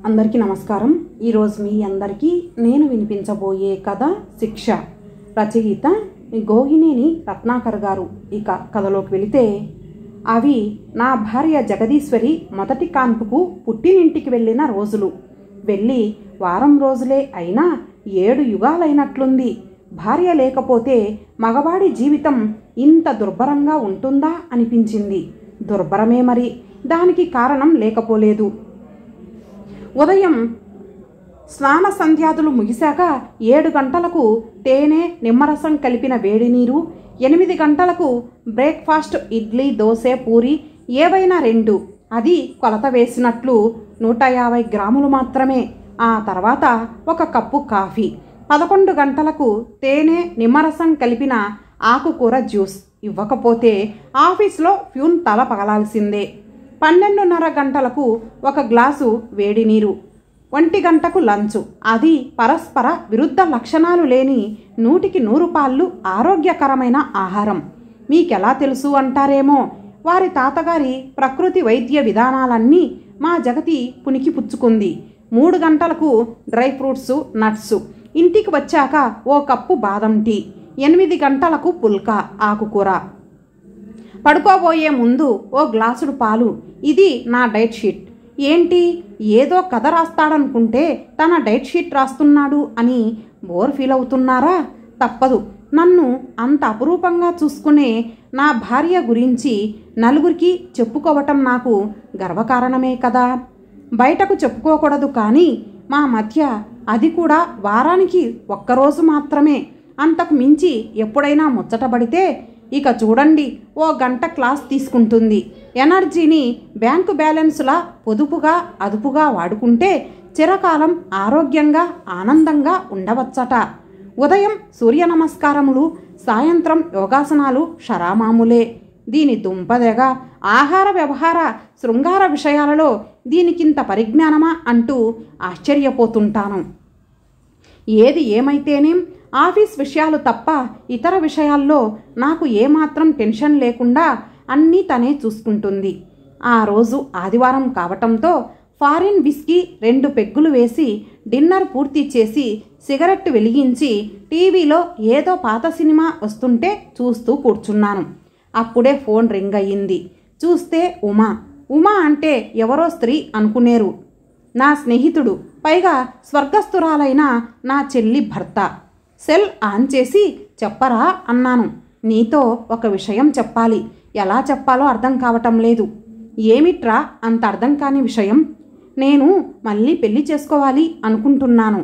అందరికీ నమస్కారం. ఈరోజు మీ అందరికీ నేను వినిపించబోయే కథ శిక్ష. రచయిత గోహినేని రత్నాకర్ గారు. ఇక కథలోకి వెళితే, అవి నా భార్య జగదీశ్వరి మొదటి కాన్పుకు పుట్టినింటికి వెళ్ళిన రోజులు. వెళ్ళి వారం రోజులే అయినా 7 యుగాలైనట్లుంది. భార్య లేకపోతే మగవాడి జీవితం ఇంత దుర్భరంగా ఉంటుందా అనిపించింది. దుర్భరమే మరి, దానికి కారణం లేకపోలేదు. ఉదయం స్నాన సంధ్యాదులు ముగిశాక 7 గంటలకు తేనె నిమ్మరసం కలిపిన వేడి నీరు, 8 గంటలకు బ్రేక్ఫాస్ట్ ఇడ్లీ దోశ పూరి ఏవైనా 2, అది కొలత వేసినట్లు 150 గ్రాములు మాత్రమే. ఆ తర్వాత 1 కప్పు కాఫీ. 11 గంటలకు తేనె నిమ్మరసం కలిపిన ఆకుకూర జ్యూస్. ఇవ్వకపోతే ఆఫీస్లో ఫ్యూన్ తల పగలాల్సిందే. 12:30 గంటలకు 1 గ్లాసు వేడి నీరు. 1 గంటకు లంచు. అది పరస్పర విరుద్ధ లక్షణాలు లేని 100కి 100 పాళ్ళు ఆరోగ్యకరమైన ఆహారం. మీకెలా తెలుసు అంటారేమో. వారి తాతగారి ప్రకృతి వైద్య విధానాలన్నీ మా జగతి పునికి పుచ్చుకుంది. 3 గంటలకు డ్రై ఫ్రూట్స్ నట్స్. ఇంటికి వచ్చాక 1 కప్పు బాదం టీ. 8 గంటలకు పుల్కా ఆకుకూర. పడుకోబోయే ముందు 1 గ్లాసుడు పాలు. ఇది నా డైట్ షీట్. ఏంటి, ఏదో కథ రాస్తాడనుకుంటే తన డైట్ షీట్ రాస్తున్నాడు అని బోర్ ఫీల్ అవుతున్నారా? తప్పదు. నన్ను అంత అపురూపంగా చూసుకునే నా భార్య గురించి నలుగురికి చెప్పుకోవటం నాకు గర్వకారణమే కదా. బయటకు చెప్పుకోకూడదు, కానీ మా మధ్య అది కూడా వారానికి 1 రోజు మాత్రమే. అంతకు మించి ఎప్పుడైనా ముచ్చటపడితే ఇక చూడండి, 1 గంట క్లాస్ తీసుకుంటుంది. ఎనర్జీని బ్యాంకు బ్యాలెన్సులా పొదుపుగా అదుపుగా వాడుకుంటే చిరకాలం ఆరోగ్యంగా ఆనందంగా ఉండవచ్చట. ఉదయం సూర్య నమస్కారములు, సాయంత్రం యోగాసనాలు షరామాములే. దీని దుంపదెగ ఆహార వ్యవహార శృంగార విషయాలలో దీనికింత పరిజ్ఞానమా అంటూ ఆశ్చర్యపోతుంటాను. ఏది ఏమైతేనేం ఆఫీస్ విషయాలు తప్ప ఇతర విషయాల్లో నాకు ఏమాత్రం టెన్షన్ లేకుండా అన్నీ తనే చూసుకుంటుంది. ఆ రోజు ఆదివారం కావటంతో ఫారిన్ విస్కీ 2 పెగ్గులు వేసి డిన్నర్ పూర్తి చేసి సిగరెట్ వెలిగించి టీవీలో ఏదో పాత సినిమా వస్తుంటే చూస్తూ కూర్చున్నాను. అప్పుడే ఫోన్ రింగ్ అయ్యింది. చూస్తే ఉమా అంటే ఎవరో స్త్రీ అనుకునేరు. నా స్నేహితుడు, పైగా స్వర్గస్థురాలైన నా చెల్లి భర్త. సెల్ ఆన్ చేసి చెప్పరా అన్నాను. నీతో ఒక విషయం చెప్పాలి. ఎలా చెప్పాలో అర్థం కావటం లేదు. ఏమిట్రా అంత అర్థం కాని విషయం? నేను మళ్ళీ పెళ్లి చేసుకోవాలి అనుకుంటున్నాను.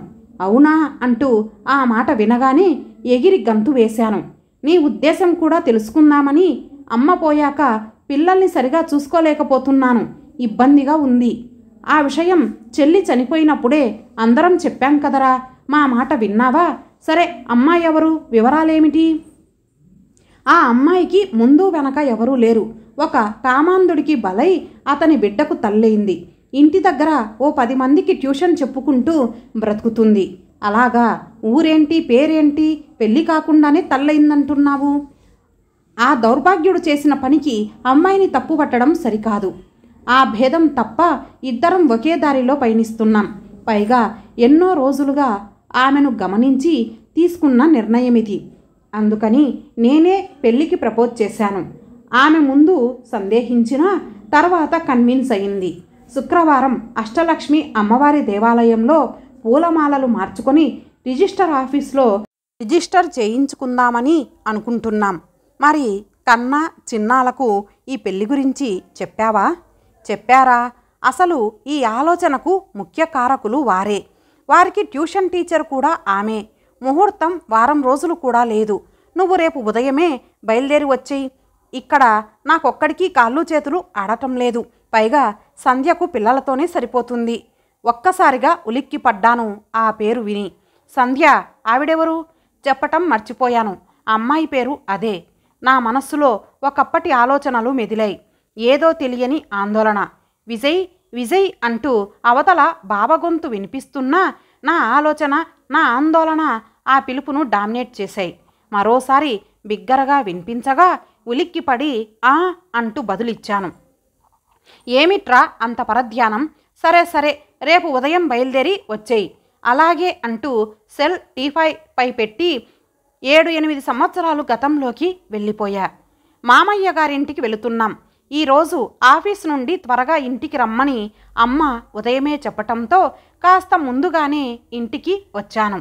అవునా అంటూ ఆ మాట వినగానే ఎగిరి గంతు వేశాను. నీ ఉద్దేశం కూడా తెలుసుకుందామని. అమ్మ పోయాక పిల్లల్ని సరిగా చూసుకోలేకపోతున్నాను. ఇబ్బందిగా ఉంది. ఆ విషయం చెల్లి చనిపోయినప్పుడే అందరం చెప్పాం కదరా. మా మాట విన్నావా? సరే, అమ్మాయి ఎవరు? వివరాలేమిటి? ఆ అమ్మాయికి ముందు వెనక ఎవరూ లేరు. ఒక కామాంధుడికి బలై అతని బిడ్డకు తల్లయింది. ఇంటి దగ్గర 10 మందికి ట్యూషన్ చెప్పుకుంటూ బ్రతుకుతుంది. అలాగా? ఊరేంటి, పేరేంటి? పెళ్ళి కాకుండానే తల్లయిందంటున్నావు. ఆ దౌర్భాగ్యుడు చేసిన పనికి అమ్మాయిని తప్పు పట్టడం సరికాదు. ఆ భేదం తప్ప ఇద్దరం ఒకే దారిలో పయనిస్తున్నాం. పైగా ఎన్నో రోజులుగా ఆమెను గమనించి తీసుకున్న నిర్ణయమిది. అందుకని నేనే పెళ్లికి ప్రపోజ్ చేశాను. ఆమె ముందు సందేహించిన తర్వాత కన్విన్స్ అయింది. శుక్రవారం అష్టలక్ష్మి అమ్మవారి దేవాలయంలో పూలమాలలు మార్చుకొని రిజిస్టర్ ఆఫీస్లో రిజిస్టర్ చేయించుకుందామని అనుకుంటున్నాం. మరి కన్నా చిన్నాలకు ఈ పెళ్లి గురించి చెప్పావా? చెప్పారా? అసలు ఈ ఆలోచనకు ముఖ్య కారకులు వారే. వారికి ట్యూషన్ టీచర్ కూడా ఆమె. ముహూర్తం వారం రోజులు కూడా లేదు. నువ్వు రేపు ఉదయమే బయలుదేరి వచ్చేయి. ఇక్కడ నాకొక్కడికి కాళ్ళు చేతులు ఆడటం లేదు. పైగా సంధ్యకు పిల్లలతోనే సరిపోతుంది. ఒక్కసారిగా ఉలిక్కి పడ్డాను ఆ పేరు విని. సంధ్య ఆవిడెవరు? చెప్పటం మర్చిపోయాను. అమ్మాయి పేరు అదే. నా మనస్సులో ఒకప్పటి ఆలోచనలు మెదిలాయి. ఏదో తెలియని ఆందోళన. విజయ్ అంటూ అవతల బావగొంతు వినిపిస్తున్నా నా ఆలోచన, నా ఆందోళన ఆ పిలుపును డామినేట్ చేశాయి. మరోసారి బిగ్గరగా వినిపించగా ఉలిక్కిపడి అంటూ బదులిచ్చాను. ఏమిట్రా అంత పరధ్యానం? సరే సరే, రేపు ఉదయం బయలుదేరి వచ్చేయి. అలాగే అంటూ సెల్ టీపై పెట్టి 7-8 సంవత్సరాలు గతంలోకి వెళ్ళిపోయా. మామయ్య గారింటికి వెళుతున్నాం. ఈరోజు ఆఫీస్ నుండి త్వరగా ఇంటికి రమ్మని అమ్మ ఉదయమే చెప్పటంతో కాస్త ముందుగానే ఇంటికి వచ్చాను.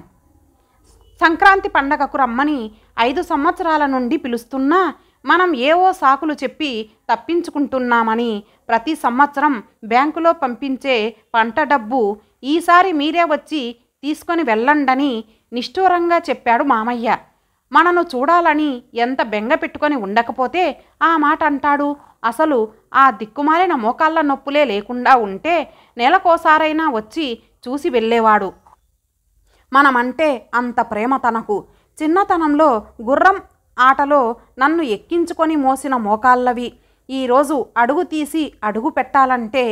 సంక్రాంతి పండగకు రమ్మని 5 సంవత్సరాల నుండి పిలుస్తున్నా మనం ఏవో సాకులు చెప్పి తప్పించుకుంటున్నామని ప్రతి సంవత్సరం బ్యాంకులో పంపించే పంట డబ్బు ఈసారి మీరే వచ్చి తీసుకొని వెళ్ళండని నిష్ఠూరంగా చెప్పాడు మామయ్య. మనను చూడాలని ఎంత బెంగ పెట్టుకొని ఉండకపోతే ఆ మాట అంటాడు. అసలు ఆ దిక్కుమాలిన మోకాళ్ళ నొప్పులే లేకుండా ఉంటే నెలకోసారైనా వచ్చి చూసి వెళ్ళేవాడు. మనమంటే అంత ప్రేమ తనకు. చిన్నతనంలో గుర్రం ఆటలో నన్ను ఎక్కించుకొని మోసిన మోకాళ్ళవి ఈరోజు అడుగు తీసి అడుగు పెట్టాలంటే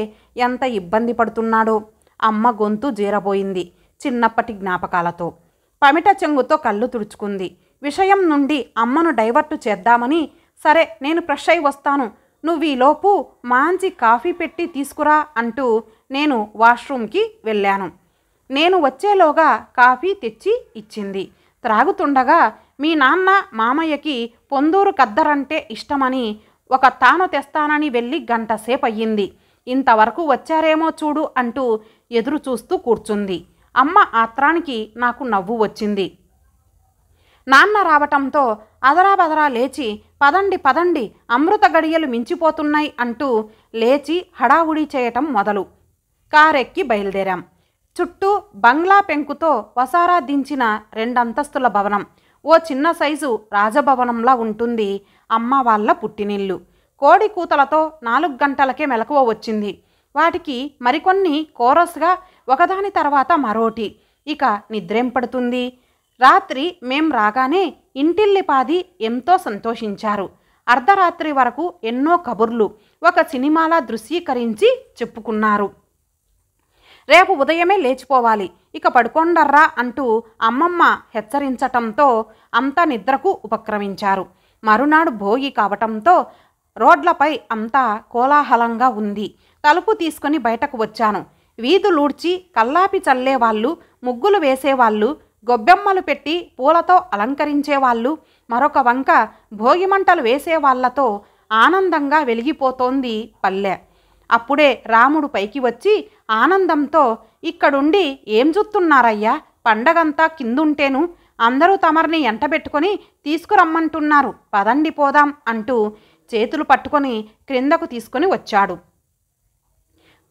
ఎంత ఇబ్బంది పడుతున్నాడో. అమ్మ గొంతు జీరబోయింది చిన్నప్పటి జ్ఞాపకాలతో. పమిట చెంగుతో కళ్ళు తుడుచుకుంది. విషయం నుండి అమ్మను డైవర్టు చేద్దామని, సరే నేను ఫ్రెష్ అయి వస్తాను, నువ్వీలోపు మంచి కాఫీ పెట్టి తీసుకురా అంటూ నేను వాష్రూమ్కి వెళ్ళాను. నేను వచ్చేలోగా కాఫీ తెచ్చి ఇచ్చింది. త్రాగుతుండగా మీ నాన్న మామయ్యకి పొందూరు కద్దరంటే ఇష్టమని ఒక తాను తెస్తానని వెళ్ళి గంట సేపయ్యింది. ఇంతవరకు వచ్చారేమో చూడు అంటూ ఎదురు చూస్తూ కూర్చుంది. అమ్మ ఆత్రానికి నాకు నవ్వు వచ్చింది. నాన్న రావటంతో అదరాబదరా లేచి పదండి పదండి, అమృత గడియలు మించిపోతున్నాయి అంటూ లేచి హడావుడి చేయటం మొదలు. కారెక్కి బయలుదేరాం. చుట్టూ బంగ్లా పెంకుతో వసారా దించిన 2 అంతస్తుల భవనం. ఓ చిన్న సైజు రాజభవనంలా ఉంటుంది అమ్మ వాళ్ళ పుట్టినిల్లు. కోడి కూతలతో 4 గంటలకే మెలకువ వచ్చింది. వాటికి మరికొన్ని కోరస్గా ఒకదాని తర్వాత మరోటి. ఇక నిద్రేం పడుతుంది. రాత్రి మేం రాగానే ఇంటిల్లిపాది ఎంతో సంతోషించారు. అర్ధరాత్రి వరకు ఎన్నో కబుర్లు ఒక సినిమాలా దృశ్యీకరించి చెప్పుకున్నారు. రేపు ఉదయమే లేచిపోవాలి, ఇక పడుకోండర్రా అంటూ అమ్మమ్మ హెచ్చరించటంతో అంతా నిద్రకు ఉపక్రమించారు. మరునాడు భోగి కావటంతో రోడ్లపై అంతా కోలాహలంగా ఉంది. తలుపు తీసుకొని బయటకు వచ్చాను. వీధులూడ్చి కల్లాపి చల్లేవాళ్ళు, ముగ్గులు వేసేవాళ్ళు, గొబ్బెమ్మలు పెట్టి పూలతో అలంకరించేవాళ్ళు, మరొక వంక భోగిమంటలు వేసేవాళ్లతో ఆనందంగా వెలిగిపోతోంది పల్లె. అప్పుడే రాముడు పైకి వచ్చి ఆనందంతో, ఇక్కడుండి ఏం చూస్తున్నారయ్యా, పండగంతా కిందుంటేను అందరూ తమరిని ఎంటబెట్టుకొని తీసుకురమ్మంటున్నారు, పదండి పోదాం అంటూ చేతులు పట్టుకొని క్రిందకు తీసుకొని వచ్చాడు.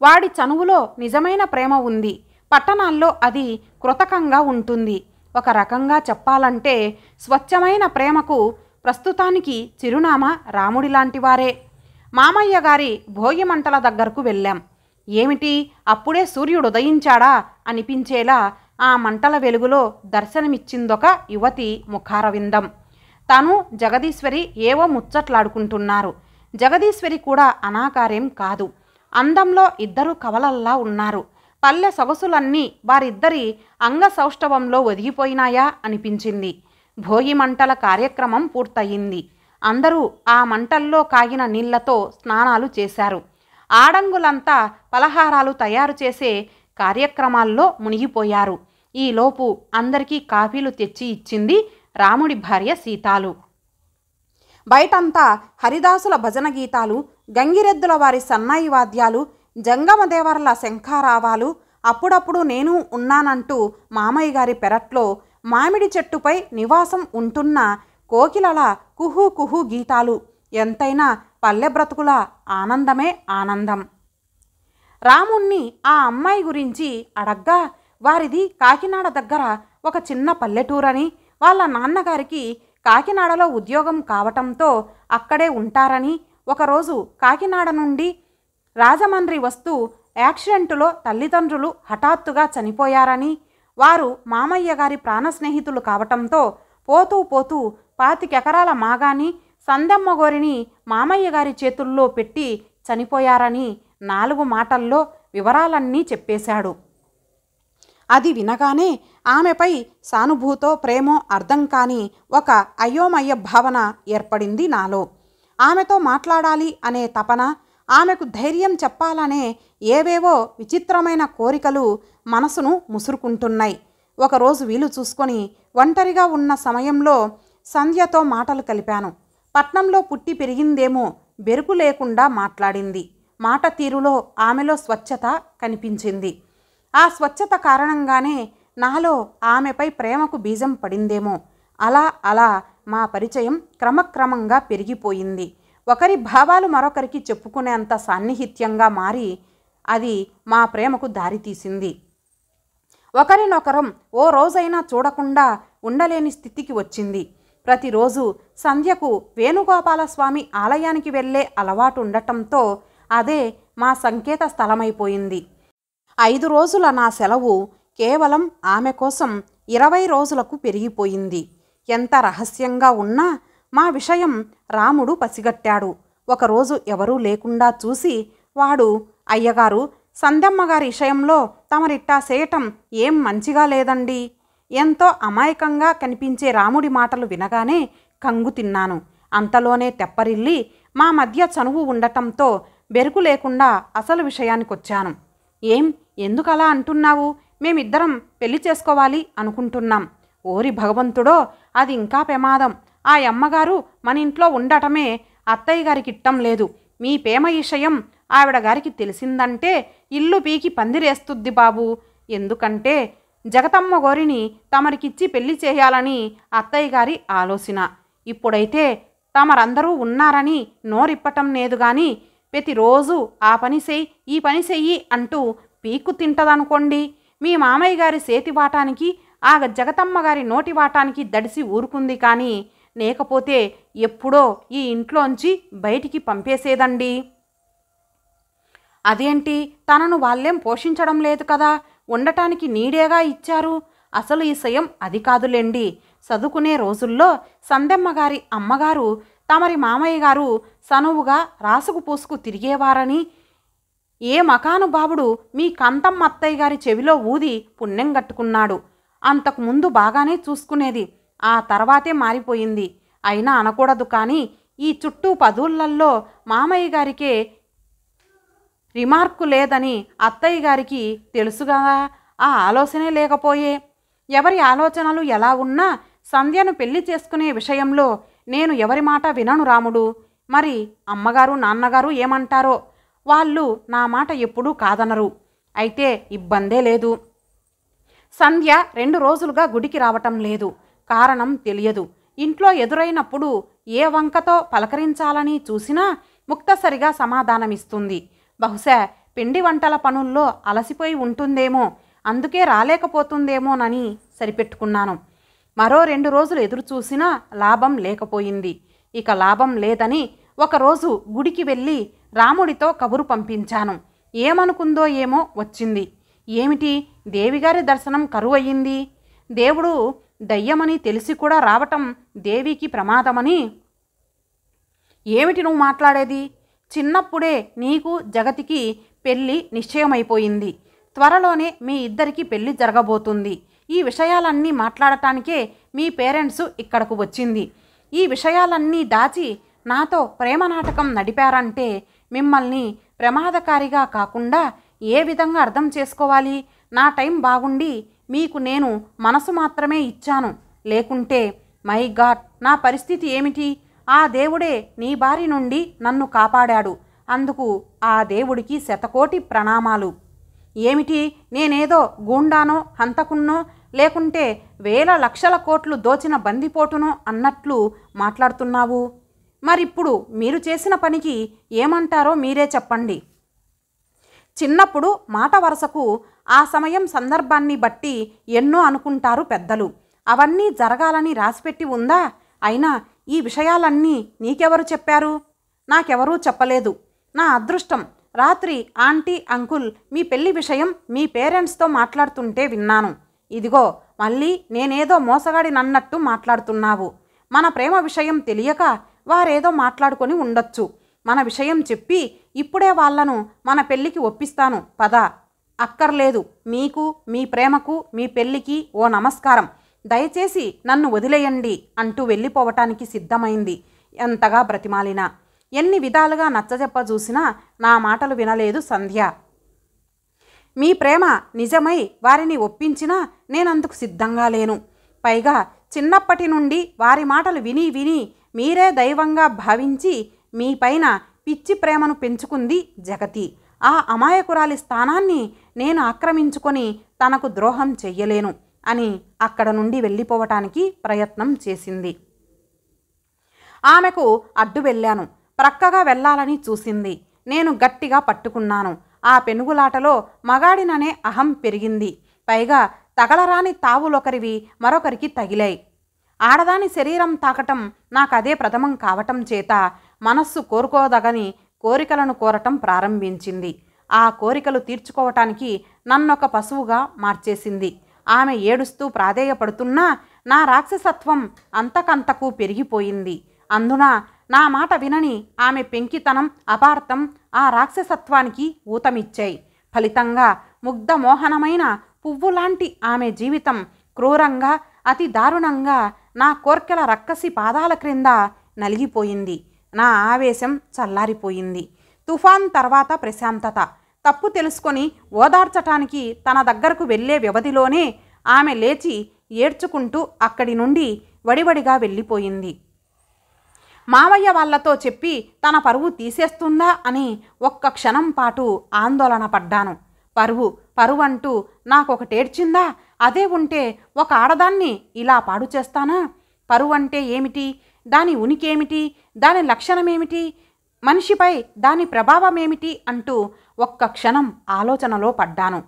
వాడి చనువులో నిజమైన ప్రేమ ఉంది. పట్టణాల్లో అది కృతకంగా ఉంటుంది. ఒక రకంగా చెప్పాలంటే స్వచ్ఛమైన ప్రేమకు ప్రస్తుతానికి చిరునామా రాముడిలాంటివారే. మామయ్య గారి భోగి మంటల దగ్గరకు వెళ్ళాం. ఏమిటి అప్పుడే సూర్యుడు ఉదయించాడా అనిపించేలా ఆ మంటల వెలుగులో దర్శనమిచ్చిందొక యువతి ముఖారవిందం. తను జగదీశ్వరి ఏవో ముచ్చట్లాడుకుంటున్నారు. జగదీశ్వరి కూడా అనాకారేం కాదు. అందంలో ఇద్దరు కవలల్లా ఉన్నారు. పల్లె సొగసులన్నీ వారిద్దరి అంగసౌష్ఠవంలో ఒదిగిపోయినాయా అనిపించింది. భోగి మంటల కార్యక్రమం పూర్తయింది. అందరూ ఆ మంటల్లో కాగిన నీళ్లతో స్నానాలు చేశారు. ఆడంగులంతా పలహారాలు తయారు చేసే కార్యక్రమాల్లో మునిగిపోయారు. ఈలోపు అందరికీ కాఫీలు తెచ్చి ఇచ్చింది రాముడి భార్య సీతాలు. బయటంతా హరిదాసుల భజన గీతాలు, గంగిరెద్దుల వారి సన్నాయి వాద్యాలు, జంగమదేవర్ల శంఖారావాలు. అప్పుడప్పుడు నేను ఉన్నానంటూ మామయ్య గారి పెరట్లో మామిడి చెట్టుపై నివాసం ఉంటున్న కోకిలల కుహు కుహు గీతాలు. ఎంతైనా పల్లె బ్రతుకుల ఆనందమే ఆనందం. రాముణ్ణి ఆ అమ్మాయి గురించి అడగ్గా వారిది కాకినాడ దగ్గర ఒక చిన్న పల్లెటూరని, వాళ్ళ నాన్నగారికి కాకినాడలో ఉద్యోగం కావటంతో అక్కడే ఉంటారని, ఒకరోజు కాకినాడ నుండి రాజమండ్రి వస్తూ యాక్సిడెంటులో తల్లిదండ్రులు హఠాత్తుగా చనిపోయారని, వారు మామయ్య గారి ప్రాణ స్నేహితులు కావటంతో పోతూ పోతూ 25 ఎకరాల మాగాని సందెమ్మగోరిని మామయ్య గారి చేతుల్లో పెట్టి చనిపోయారని 4 మాటల్లో వివరాలన్నీ చెప్పేశాడు. అది వినగానే ఆమెపై సానుభూతో ప్రేమో అర్థం కాని ఒక అయోమయ భావన ఏర్పడింది నాలో. ఆమెతో మాట్లాడాలి అనే తపన, ఆమెకు ధైర్యం చెప్పాలనే ఏవేవో విచిత్రమైన కోరికలు మనసును ముసురుకుంటున్నాయి. ఒకరోజు వీలు చూసుకొని ఒంటరిగా ఉన్న సమయంలో సంధ్యతో మాటలు కలిపాను. పట్నంలో పుట్టి పెరిగిందేమో బెరుకు లేకుండా మాట్లాడింది. మాట తీరులో ఆమెలో స్వచ్ఛత కనిపించింది. ఆ స్వచ్ఛత కారణంగానే నాలో ఆమెపై ప్రేమకు బీజం పడిందేమో. అలా అలా మా పరిచయం క్రమక్రమంగా పెరిగిపోయింది. ఒకరి భావాలు మరొకరికి చెప్పుకునేంత సాన్నిహిత్యంగా మారి అది మా ప్రేమకు దారితీసింది. ఒకరినొకరం ఓ రోజైనా చూడకుండా ఉండలేని స్థితికి వచ్చింది. ప్రతిరోజు సంధ్యకు వేణుగోపాలస్వామి ఆలయానికి వెళ్ళే అలవాటు ఉండటంతో అదే మా సంకేత స్థలమైపోయింది. 5 రోజుల నా సెలవు కేవలం ఆమె కోసం 20 రోజులకు పెరిగిపోయింది. ఎంత రహస్యంగా ఉన్నా మా విషయం రాముడు పసిగట్టాడు. ఒకరోజు ఎవరూ లేకుండా చూసి వాడు, అయ్యగారు, సంధ్యమ్మగారి విషయంలో తమరిట్టా చేయటం ఏం మంచిగా లేదండి. ఎంతో అమాయకంగా కనిపించే రాముడి మాటలు వినగానే కంగు తిన్నాను. అంతలోనే తెప్పరిల్లి మా మధ్య చనువు ఉండటంతో బెరుకు లేకుండా అసలు విషయానికొచ్చాను. ఏం, ఎందుకలా అంటున్నావు? మేమిద్దరం పెళ్లి చేసుకోవాలి అనుకుంటున్నాం. ఓరి భగవంతుడో, అది ఇంకా ప్రమాదం. ఆ అమ్మగారు మన ఇంట్లో ఉండటమే అత్తయ్య గారికి ఇట్టం లేదు. మీ ప్రేమ విషయం ఆవిడ గారికి తెలిసిందంటే ఇల్లు పీకి పందిరేస్తుద్ది బాబు. ఎందుకంటే జగతమ్మ గోరిని తమరికిచ్చి పెళ్లి చేయాలని అత్తయ్య గారి ఆలోచన. ఇప్పుడైతే తమరందరూ ఉన్నారని నోరిప్పటం లేదు గాని ప్రతిరోజు ఆ పని చెయ్యి, ఈ పని చెయ్యి అంటూ పీక్కు తింటదనుకోండి. మీ మామయ్య గారి సేతి వాటానికి ఆ జగతమ్మ గారి నోటి వాటానికి దడిసి ఊరుకుంది. కానీ లేకపోతే ఎప్పుడో ఈ ఇంట్లోంచి బయటికి పంపేసేదండి. అదేంటి, తనను వాళ్ళేం పోషించడం లేదు కదా, ఉండటానికి నీడేగా ఇచ్చారు. అసలు ఈ సయం అది కాదులేండి. చదువుకునే రోజుల్లో సంధ్యమ్మగారి అమ్మగారు తమరి మామయ్య గారు సనువుగా రాసుకు పూసుకు తిరిగేవారని ఏ మకానుభావుడు మీ కంతమ్మ అత్తయ్య గారి చెవిలో ఊది పుణ్యం కట్టుకున్నాడు. అంతకుముందు బాగానే చూసుకునేది, ఆ తర్వాతే మారిపోయింది. అయినా అనకూడదు కానీ ఈ చుట్టూ 10 ఊళ్ళల్లో మామయ్య గారికే రిమార్కు లేదని అత్తయ్య గారికి తెలుసుగా. ఆ ఆలోచనే లేకపోయే. ఎవరి ఆలోచనలు ఎలా ఉన్నా సంధ్యను పెళ్లి చేసుకునే విషయంలో నేను ఎవరి మాట వినను రాముడు. మరి అమ్మగారు నాన్నగారు ఏమంటారో? వాళ్ళు నా మాట ఎప్పుడూ కాదనరు. అయితే ఇబ్బందే లేదు. సంధ్య 2 రోజులుగా గుడికి రావటం లేదు. కారణం తెలియదు. ఇంట్లో ఎదురైనప్పుడు ఏ వంకతో పలకరించాలని చూసినా ముక్తసరిగా సమాధానమిస్తుంది. బహుశా పిండి వంటల పనుల్లో అలసిపోయి ఉంటుందేమో, అందుకే రాలేకపోతుందేమోనని సరిపెట్టుకున్నాను. మరో 2 రోజులు ఎదురు చూసినా లాభం లేకపోయింది. ఇక లాభం లేదని ఒకరోజు గుడికి వెళ్ళి రాముడితో కబురు పంపించాను. ఏమనుకుందో ఏమో వచ్చింది. ఏమిటి, దేవిగారి దర్శనం కరువయ్యింది. దేవుడు దయ్యమని తెలిసి కూడా రావటం దేవికి ప్రమాదమని. ఏమిటి నువ్వు మాట్లాడేది? చిన్నప్పుడే నీకు జగతికి పెళ్ళి నిశ్చయమైపోయింది. త్వరలోనే మీ ఇద్దరికి పెళ్ళి జరగబోతుంది. ఈ విషయాలన్నీ మాట్లాడటానికే మీ పేరెంట్స్ ఇక్కడకు వచ్చింది. ఈ విషయాలన్నీ దాచి నాతో ప్రేమ నాటకం నడిపారంటే మిమ్మల్ని ప్రమాదకారిగా కాకుండా ఏ విధంగా అర్థం చేసుకోవాలి? నా టైం బాగుండి మీకు నేను మనసు మాత్రమే ఇచ్చాను. లేకుంటే మై గాడ్, నా పరిస్థితి ఏమిటి? ఆ దేవుడే నీ బారి నుండి నన్ను కాపాడాడు. అందుకు ఆ దేవుడికి శతకోటి ప్రణామాలు. ఏమిటి, నేనేదో గూండానో హంతకున్నో లేకుంటే వేల లక్షల కోట్లు దోచిన బందిపోటునో అన్నట్లు మాట్లాడుతున్నావు. మరిప్పుడు మీరు చేసిన పనికి ఏమంటారో మీరే చెప్పండి. చిన్నప్పుడు మాట వరసకు ఆ సమయం సందర్భాన్ని బట్టి ఎన్నో అనుకుంటారు పెద్దలు. అవన్నీ జరగాలని రాసిపెట్టి ఉందా? అయినా ఈ విషయాలన్నీ నీకెవరు చెప్పారు? నాకెవరూ చెప్పలేదు. నా అదృష్టం, రాత్రి ఆంటీ అంకుల్ మీ పెళ్లి విషయం మీ పేరెంట్స్తో మాట్లాడుతుంటే విన్నాను. ఇదిగో మళ్ళీ నేనేదో మోసగాడినన్నట్టు మాట్లాడుతున్నావు. మన ప్రేమ విషయం తెలియక వారేదో మాట్లాడుకొని ఉండొచ్చు. మన విషయం చెప్పి ఇప్పుడే వాళ్లను మన పెళ్ళికి ఒప్పిస్తాను పద. అక్కర్లేదు. మీకు, మీ ప్రేమకు, మీ పెళ్ళికి ఓ నమస్కారం. దయచేసి నన్ను వదిలేయండి అంటూ వెళ్ళిపోవటానికి సిద్ధమైంది. ఎంతగా బ్రతిమాలినా ఎన్ని విధాలుగా నచ్చజెప్ప చూసినా నా మాటలు వినలేదు సంధ్య. మీ ప్రేమ నిజమై వారిని ఒప్పించినా నేనందుకు సిద్ధంగా లేను. పైగా చిన్నప్పటి నుండి వారి మాటలు విని విని మీరే దైవంగా భావించి మీపైన పిచ్చి ప్రేమను పెంచుకుంది జగతి. ఆ అమాయకురాలి స్థానాన్ని నేను ఆక్రమించుకొని తనకు ద్రోహం చెయ్యలేను అని అక్కడ నుండి వెళ్ళిపోవటానికి ప్రయత్నం చేసింది. ఆమెకు అడ్డు వెళ్ళాను. ప్రక్కగా వెళ్ళాలని చూసింది. నేను గట్టిగా పట్టుకున్నాను. ఆ పెనుగులాటలో మగాడిననే అహం పెరిగింది. పైగా తగలరాని తావులొకరివి మరొకరికి తగిలాయి. ఆడదాని శరీరం తాకటం నాకదే ప్రథమం కావటం చేత మనస్సు కోరుకోదగని కోరికలను కోరటం ప్రారంభించింది. ఆ కోరికలు తీర్చుకోవటానికి నన్నొక పశువుగా మార్చేసింది. ఆమె ఏడుస్తూ ప్రాధేయపడుతున్నా నా రాక్షసత్వం అంతకంతకు పెరిగిపోయింది. అందున నా మాట వినని ఆమె పెంకితనం, అపార్థం ఆ రాక్షసత్వానికి ఊతమిచ్చాయి. ఫలితంగా ముగ్ధమోహనమైన పువ్వులాంటి ఆమె జీవితం క్రూరంగా, అతి దారుణంగా నా కోర్కెల రక్కసి పాదాల క్రింద నలిగిపోయింది. నా ఆవేశం చల్లారిపోయింది. తుఫాన్ తర్వాత ప్రశాంతత. తప్పు తెలుసుకొని ఓదార్చటానికి తన దగ్గరకు వెళ్ళే వ్యవధిలోనే ఆమె లేచి ఏడ్చుకుంటూ అక్కడి నుండి వడివడిగా వెళ్ళిపోయింది. మావయ్య వాళ్లతో చెప్పి తన పరువు తీసేస్తుందా అని ఒక్క క్షణం పాటు ఆందోళన పడ్డాను. పరువంటూ నాకొకటేడ్చిందా? అదే ఉంటే ఒక ఆడదాన్ని ఇలా పాడు చేస్తానా? పరువంటే ఏమిటి? దాని ఉనికేమిటి? దాని లక్షణమేమిటి? మనిషిపై దాని ప్రభావమేమిటి అంటూ ఒక్క క్షణం ఆలోచనలో పడ్డాను.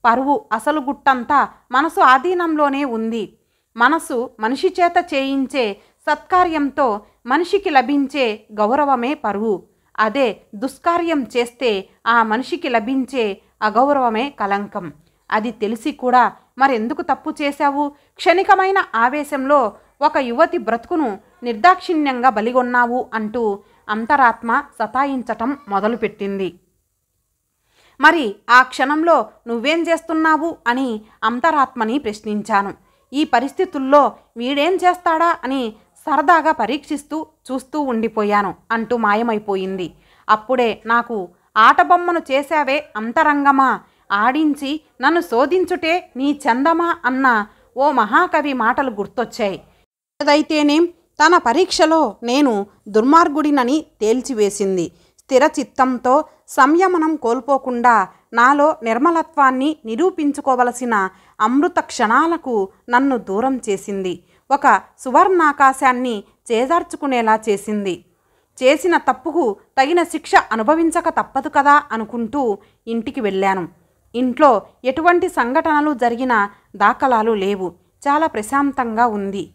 పరువు అసలు గుట్టంతా మనసు ఆధీనంలోనే ఉంది. మనసు మనిషి చేత చేయించే సత్కార్యంతో మనిషికి లభించే గౌరవమే పరువు. అదే దుష్కార్యం చేస్తే ఆ మనిషికి లభించే అగౌరవమే కలంకం. అది తెలిసి కూడా మరెందుకు తప్పు చేశావు? క్షణికమైన ఆవేశంలో ఒక యువతి బ్రతుకును నిర్దాక్షిణ్యంగా బలిగొన్నావు అంటూ అంతరాత్మ సతాయించటం మొదలుపెట్టింది. మరి ఆ క్షణంలో నువ్వేం చేస్తున్నావు అని అంతరాత్మని ప్రశ్నించాను. ఈ పరిస్థితుల్లో వీడేం చేస్తాడా అని సరదాగా పరీక్షిస్తూ చూస్తూ ఉండిపోయాను అంటూ మాయమైపోయింది. అప్పుడే నాకు ఆటబొమ్మను చేశావే అంతరంగమా, ఆడించి నన్ను శోధించుటే నీ చందమా అన్న ఓ మహాకవి మాటలు గుర్తొచ్చాయి. ఏదైతేనేం తన పరీక్షలో నేను దుర్మార్గుడినని తేల్చివేసింది. స్థిర చిత్తంతో సంయమనం కోల్పోకుండా నాలో నిర్మలత్వాన్ని నిరూపించుకోవలసిన అమృత క్షణాలకు నన్ను దూరం చేసింది. ఒక సువర్ణాకాశాన్ని చేజార్చుకునేలా చేసింది. చేసిన తప్పుకు తగిన శిక్ష అనుభవించక తప్పదు కదా అనుకుంటూ ఇంటికి వెళ్ళాను. ఇంట్లో ఎటువంటి సంఘటనలు జరిగిన దాఖలాలు లేవు. చాలా ప్రశాంతంగా ఉంది.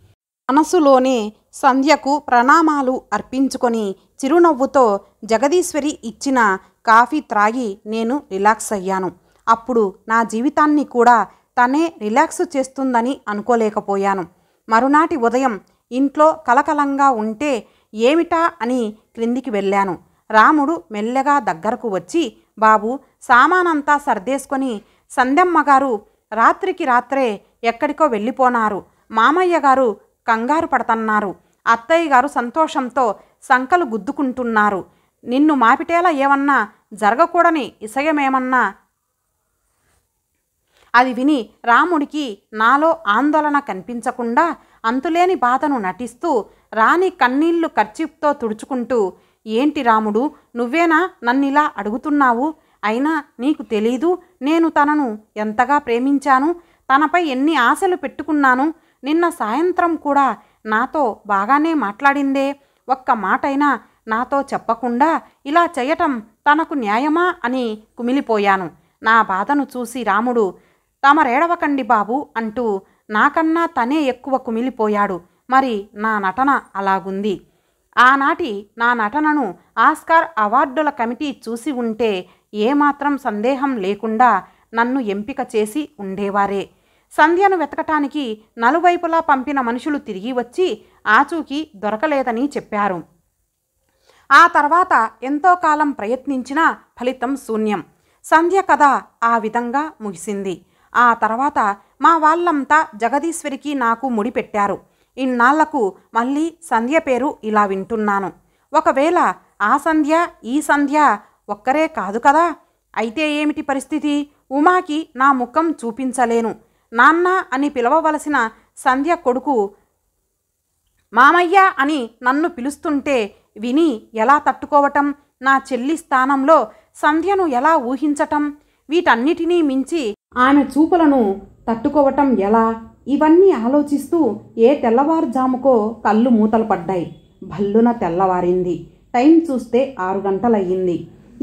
మనసులోనే సంధ్యకు ప్రణామాలు అర్పించుకొని చిరునవ్వుతో జగదీశ్వరి ఇచ్చిన కాఫీ త్రాగి నేను రిలాక్స్ అయ్యాను. అప్పుడు నా జీవితాన్ని కూడా తనే రిలాక్స్ చేస్తుందని అనుకోలేకపోయాను. మరునాటి ఉదయం ఇంట్లో కలకలంగా ఉంటే ఏమిటా అని క్రిందికి వెళ్ళాను. రాముడు మెల్లగా దగ్గరకు వచ్చి, బాబు సామానంతా సర్దేసుకొని సంధ్యమ్మగారు రాత్రికి రాత్రే ఎక్కడికో వెళ్ళిపోనారు. మామయ్య గారు కంగారు పడుతున్నారు. అత్తయ్య గారు సంతోషంతో సంకలు గుద్దుకుంటున్నారు. నిన్ను మాపిటేలా ఏమన్నా జరగకూడని ఇసయమేమన్నా. అది విని రాముడికి నాలో ఆందోళన కనిపించకుండా అంతులేని బాధను నటిస్తూ రాణి కన్నీళ్లు కర్చీఫ్తో తుడుచుకుంటూ, ఏంటి రాముడు, నువ్వేనా నన్నిలా అడుగుతున్నావు? అయినా నీకు తెలీదు నేను తనను ఎంతగా ప్రేమించాను, తనపై ఎన్ని ఆశలు పెట్టుకున్నాను. నిన్న సాయంత్రం కూడా నాతో బాగానే మాట్లాడిందే. ఒక్క మాటైనా నాతో చెప్పకుండా ఇలా చేయటం తనకు న్యాయమా అని కుమిలిపోయాను. నా బాధను చూసి రాముడు, తమరేడవకండి బాబు అంటూ నాకన్నా తనే ఎక్కువ కుమిలిపోయాడు. మరి నా నటన అలాగుంది. ఆనాటి నా నటనను ఆస్కార్ అవార్డుల కమిటీ చూసి ఉంటే ఏమాత్రం సందేహం లేకుండా నన్ను ఎంపిక చేసి ఉండేవారే. సంధ్యను వెతకటానికి నలువైపులా పంపిన మనుషులు తిరిగి వచ్చి ఆచూకీ దొరకలేదని చెప్పారు. ఆ తర్వాత ఎంతో కాలం ప్రయత్నించినా ఫలితం శూన్యం. సంధ్య కథ ఆ విధంగా ముగిసింది. ఆ తర్వాత మా వాళ్ళంతా జగదీశ్వరికి నాకు ముడిపెట్టారు. ఇన్నాళ్లకు మళ్ళీ సంధ్య పేరు ఇలా వింటున్నాను. ఒకవేళ ఆ సంధ్య ఈ సంధ్య ఒక్కరే కాదు కదా. అయితే ఏమిటి పరిస్థితి? ఉమాకి నా ముఖం చూపించలేను. నాన్న అని పిలవవలసిన సంధ్య కొడుకు మామయ్య అని నన్ను పిలుస్తుంటే విని ఎలా తట్టుకోవటం? నా చెల్లి స్థానంలో సంధ్యను ఎలా ఊహించటం? వీటన్నిటినీ మించి ఆమె చూపులను తట్టుకోవటం ఎలా? ఇవన్నీ ఆలోచిస్తూ ఏ తెల్లవారుజాముకో కళ్ళు మూతలు పడ్డాయి. భల్లున తెల్లవారింది. టైం చూస్తే 6 గంటలయ్యింది.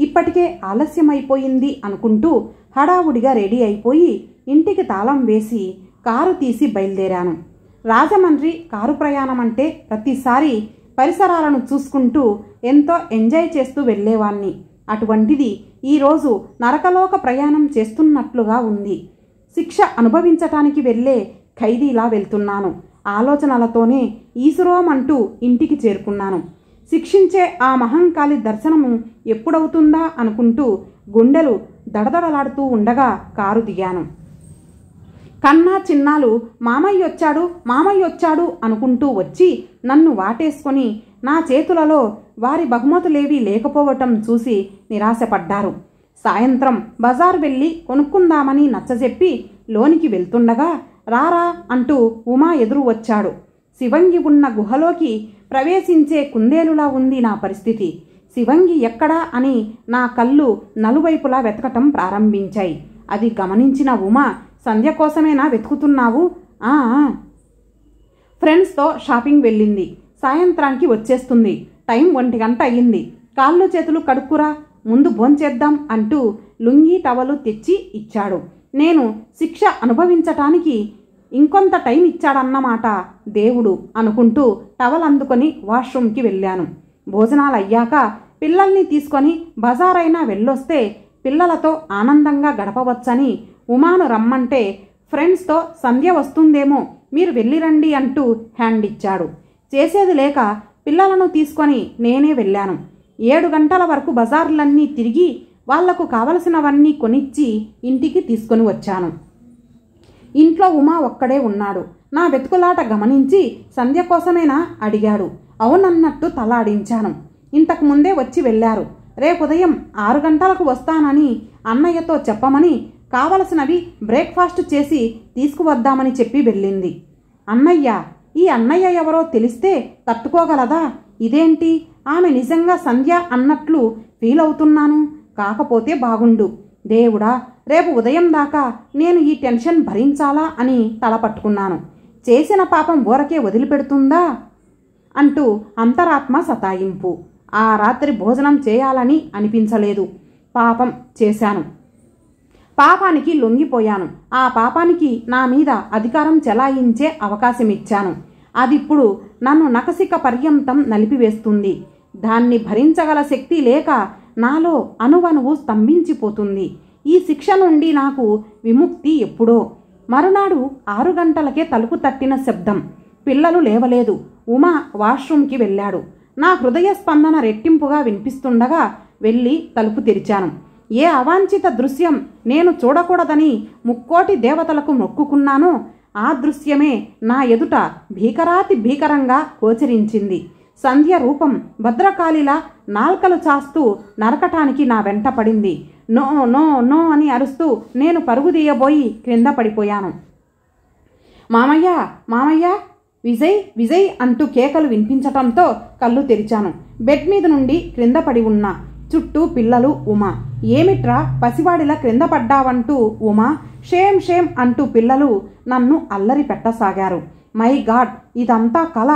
ఇప్పటికే ఆలస్యమైపోయింది అనుకుంటూ హడావుడిగా రెడీ అయిపోయి ఇంటికి తాళం వేసి కారు తీసి బయలుదేరాను. రాజమండ్రి కారు ప్రయాణం అంటే ప్రతిసారి పరిసరాలను చూసుకుంటూ ఎంతో ఎంజాయ్ చేస్తూ వెళ్ళేవాణ్ణి. అటువంటిది ఈరోజు నరకలోక ప్రయాణం చేస్తున్నట్లుగా ఉంది. శిక్ష అనుభవించటానికి వెళ్ళే ఖైదీలా వెళ్తున్నాను. ఆలోచనలతోనే ఈసురోమంటూ ఇంటికి చేరుకున్నాను. శిక్షించే ఆ మహంకాళి దర్శనము ఎప్పుడవుతుందా అనుకుంటూ గుండెలు దడదడలాడుతూ ఉండగా కారు దిగాను. కన్నా చిన్నాలు మామయ్యొచ్చాడు అనుకుంటూ వచ్చి నన్ను వాటేసుకొని నా చేతులలో వారి బహుమతులేవీ లేకపోవటం చూసి నిరాశపడ్డారు. సాయంత్రం బజార్ వెళ్ళి కొనుక్కుందామని నచ్చజెప్పి లోనికి వెళ్తుండగా రారా అంటూ ఉమా ఎదురు వచ్చాడు. శివంగి ఉన్న గుహలోకి ప్రవేశించే కుందేలులా ఉంది నా పరిస్థితి. శివంగి ఎక్కడా అని నా కళ్ళు నలువైపులా వెతకటం ప్రారంభించాయి. అది గమనించిన ఉమా, సంధ్య కోసమేనా వెతుకుతున్నావు? ఫ్రెండ్స్తో షాపింగ్ వెళ్ళింది. సాయంత్రానికి వచ్చేస్తుంది. టైం 1 గంట అయ్యింది. కాళ్ళు చేతులు కడుక్కురా, ముందు భోంచేద్దాం అంటూ లుంగీ టవలు తెచ్చి ఇచ్చాడు. నేను శిక్ష అనుభవించటానికి ఇంకొంత టైం ఇచ్చాడన్నమాట దేవుడు అనుకుంటూ టవల్ అందుకొని వాష్రూమ్కి వెళ్ళాను. భోజనాలయ్యాక పిల్లల్ని తీసుకొని బజారైనా వెళ్ళొస్తే పిల్లలతో ఆనందంగా గడపవచ్చని ఉమాను రమ్మంటే ఫ్రెండ్స్తో సంధ్య వస్తుందేమో, మీరు వెళ్ళిరండి అంటూ హ్యాండ్ ఇచ్చాడు. చేసేది లేక పిల్లలను తీసుకొని నేనే వెళ్ళాను. 7 గంటల వరకు బజార్లన్నీ తిరిగి వాళ్లకు కావలసినవన్నీ కొనిచ్చి ఇంటికి తీసుకొని వచ్చాను. ఇంట్లో ఉమా ఒక్కడే ఉన్నాడు. నా వెతుకులాట గమనించి సంధ్య కోసమేనా అడిగాడు. అవునన్నట్టు తలాడించాను. ఇంతకు ముందే వచ్చి వెళ్ళారు. రేపు ఉదయం 6 గంటలకు వస్తానని అన్నయ్యతో చెప్పమని కావలసినవి బ్రేక్ఫాస్ట్ చేసి తీసుకువద్దామని చెప్పి వెళ్ళింది. అన్నయ్య? ఈ అన్నయ్య ఎవరో తెలిస్తే తట్టుకోగలదా? ఇదేంటి ఆమె నిజంగా సంధ్య అన్నట్లు ఫీల్ అవుతున్నాను. కాకపోతే బాగుండు. దేవుడా, రేపు ఉదయం దాకా నేను ఈ టెన్షన్ భరించాలా అని తలపట్టుకున్నాను. చేసిన పాపం ఊరకే వదిలిపెడుతుందా అంటూ అంతరాత్మ సతాయింపు. ఆ రాత్రి భోజనం చేయాలని అనిపించలేదు. పాపం చేశాను. పాపానికి లొంగిపోయాను. ఆ పాపానికి నా మీద అధికారం చెలాయించే అవకాశం ఇచ్చాను. అదిప్పుడు నన్ను నకసిక పర్యంతం నలిపివేస్తుంది. దాన్ని భరించగల శక్తి లేక నాలో అణువణువు స్తంభించిపోతుంది. ఈ శిక్ష నుండి నాకు విముక్తి ఎప్పుడో. మరునాడు 6 గంటలకే తలుపు తట్టిన శబ్దం. పిల్లలు లేవలేదు. ఉమా వాష్రూమ్కి వెళ్ళాడు. నా హృదయ స్పందన రెట్టింపుగా వినిపిస్తుండగా వెళ్ళి తలుపు తెరిచాను. ఏ అవాంఛిత దృశ్యం నేను చూడకూడదని ముక్కోటి దేవతలకు మొక్కుకున్నానో ఆ దృశ్యమే నా ఎదుట భీకరాతి భీకరంగా గోచరించింది. సంధ్య రూపం భద్రకాళిలా నాల్కలు చాస్తూ నరకటానికి నా వెంట పడింది. నో నో నో అని అరుస్తూ నేను పరుగుదీయబోయి క్రింద పడిపోయాను. మామయ్య మామయ్య, విజయ్ విజయ్ అంటూ కేకలు వినిపించటంతో కళ్ళు తెరిచాను. బెడ్ మీద నుండి క్రింద పడి ఉన్నా. చుట్టూ పిల్లలు, ఉమా. ఏమిట్రా పసివాడిలా క్రింద పడ్డావంటూ ఉమా, షేమ్ షేమ్ అంటూ పిల్లలు నన్ను అల్లరి పెట్టసాగారు. మై గాడ్, ఇదంతా కళ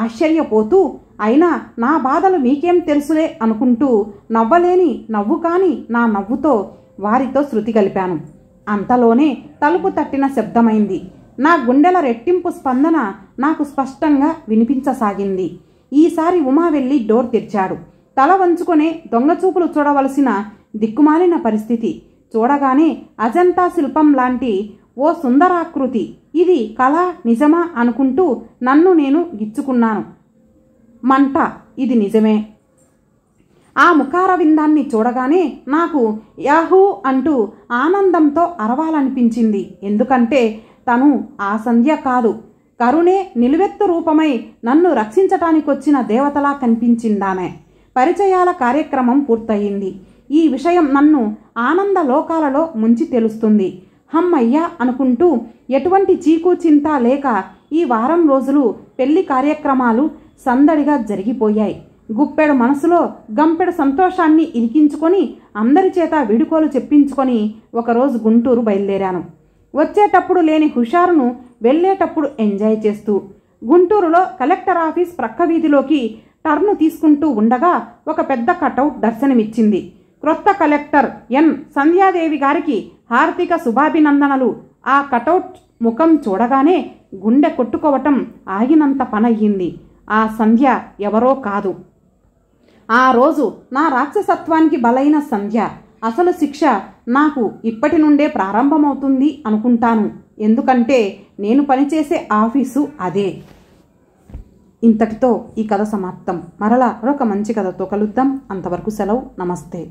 ఆశ్చర్యపోతూ, అయినా నా బాధలు మీకేం తెలుసులే అనుకుంటూ నవ్వలేని నవ్వు కాని నా నవ్వుతో వారితో శృతి కలిపాను. అంతలోనే తలుపు తట్టిన శబ్దమైంది. నా గుండెల రెట్టింపు స్పందన నాకు స్పష్టంగా వినిపించసాగింది. ఈసారి ఉమా వెళ్ళి డోర్ తెరిచాడు. తల వంచుకొనే దొంగచూపులు చూడవలసిన దిక్కుమాలిన పరిస్థితి. చూడగానే అజంతా శిల్పం లాంటి ఓ సుందరాకృతి. ఇది కళ నిజమా అనుకుంటూ నన్ను నేను గిచ్చుకున్నాను. మంట, ఇది నిజమే. ఆ ముఖారవిందాన్ని చూడగానే నాకు యాహూ అంటూ ఆనందంతో అరవాలనిపించింది. ఎందుకంటే తను ఆ సంధ్య కాదు. కరుణే నిలువెత్తు రూపమై నన్ను రక్షించటానికొచ్చిన దేవతలా కనిపించిందామె. పరిచయాల కార్యక్రమం పూర్తయింది. ఈ విషయం నన్ను ఆనంద లోకాలలో ముంచి తెలుస్తుంది. హమ్మయ్యా అనుకుంటూ ఎటువంటి చీకు చింత లేక ఈ వారం రోజులు పెళ్లి కార్యక్రమాలు సందడిగా జరిగిపోయాయి. గుప్పెడు మనసులో గంపెడు సంతోషాన్ని ఇరికించుకొని అందరి చేత వీడుకోలు చెప్పించుకొని ఒకరోజు గుంటూరు బయలుదేరాను. వచ్చేటప్పుడు లేని హుషారును వెళ్ళేటప్పుడు ఎంజాయ్ చేస్తూ గుంటూరులో కలెక్టర్ ఆఫీస్ ప్రక్క వీధిలోకి టర్ను తీసుకుంటూ ఉండగా ఒక పెద్ద కటౌట్ దర్శనమిచ్చింది. క్రొత్త కలెక్టర్ ఎన్ సంధ్యాదేవి గారికి హార్దిక శుభాభినందనలు. ఆ కటౌట్ ముఖం చూడగానే గుండె కొట్టుకోవటం ఆగినంత పనయ్యింది. ఆ సంధ్య ఎవరో కాదు. ఆ రోజు నా రాక్షసత్వానికి బలైన సంధ్య. అసలు శిక్ష నాకు ఇప్పటి నుండే ప్రారంభమవుతుంది అనుకుంటాను. ఎందుకంటే నేను పనిచేసే ఆఫీసు అదే. ఇంతటితో ఈ కథ సమాప్తం. మరలా మరొక మంచి కథతో కలుద్దాం. అంతవరకు సెలవు. నమస్తే.